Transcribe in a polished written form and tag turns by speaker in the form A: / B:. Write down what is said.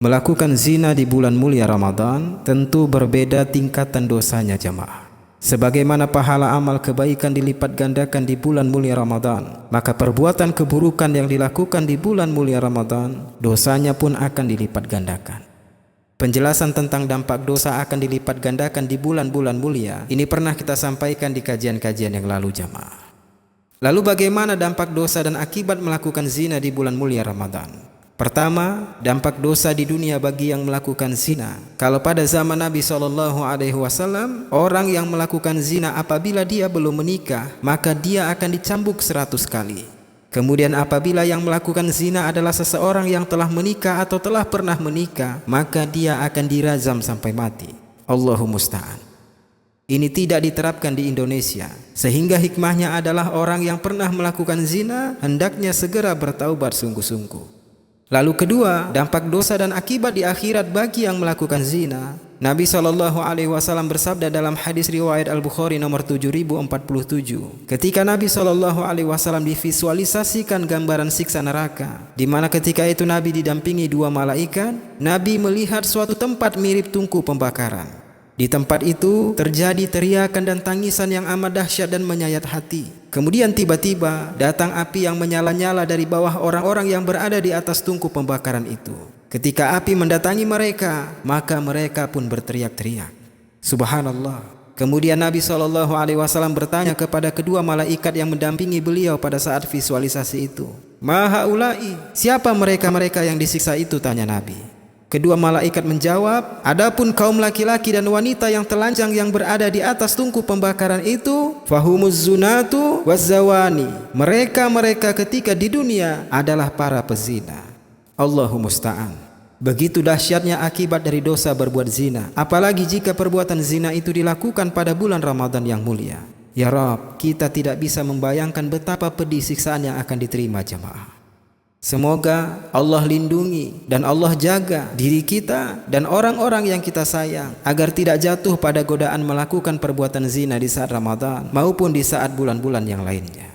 A: Melakukan zina di bulan mulia Ramadan tentu berbeda tingkatan dosanya jamaah. Sebagaimana pahala amal kebaikan dilipat gandakan di bulan mulia Ramadan, maka perbuatan keburukan yang dilakukan di bulan mulia Ramadan, dosanya pun akan dilipat gandakan. Penjelasan tentang dampak dosa akan dilipat gandakan di bulan-bulan mulia ini pernah kita sampaikan di kajian-kajian yang lalu jamaah. Lalu bagaimana dampak dosa dan akibat melakukan zina di bulan mulia Ramadan? Pertama, dampak dosa di dunia bagi yang melakukan zina. Kalau pada zaman Nabi SAW, orang yang melakukan zina apabila dia belum menikah, maka dia akan dicambuk 100 kali. Kemudian apabila yang melakukan zina adalah seseorang yang telah menikah atau telah pernah menikah, maka dia akan dirajam sampai mati. Allahu musta'an. Ini tidak diterapkan di Indonesia, sehingga hikmahnya adalah orang yang pernah melakukan zina hendaknya segera bertaubat sungguh-sungguh. Lalu kedua, dampak dosa dan akibat di akhirat bagi yang melakukan zina. Nabi SAW bersabda dalam hadis riwayat Al-Bukhari nomor 7047, ketika Nabi SAW divisualisasikan gambaran siksa neraka, di mana ketika itu Nabi didampingi 2 malaikat, Nabi melihat suatu tempat mirip tungku pembakaran. Di tempat itu terjadi teriakan dan tangisan yang amat dahsyat dan menyayat hati. Kemudian tiba-tiba datang api yang menyala-nyala dari bawah orang-orang yang berada di atas tungku pembakaran itu. Ketika api mendatangi mereka, maka mereka pun berteriak-teriak. Subhanallah. Kemudian Nabi SAW bertanya kepada kedua malaikat yang mendampingi beliau pada saat visualisasi itu, "Ma haula'i?" Siapa mereka-mereka yang disiksa itu? Tanya Nabi. Kedua malaikat menjawab, "Adapun kaum laki-laki dan wanita yang telanjang yang berada di atas tungku pembakaran itu, fahumuz zunatu wazzawani." Mereka ketika di dunia adalah para pezina. Allahu musta'an. Begitu dahsyatnya akibat dari dosa berbuat zina, apalagi jika perbuatan zina itu dilakukan pada bulan Ramadan yang mulia. Ya Rabb, kita tidak bisa membayangkan betapa pedih siksaan yang akan diterima jemaah. Semoga Allah lindungi dan Allah jaga diri kita dan orang-orang yang kita sayang agar tidak jatuh pada godaan melakukan perbuatan zina di saat Ramadan maupun di saat bulan-bulan yang lainnya.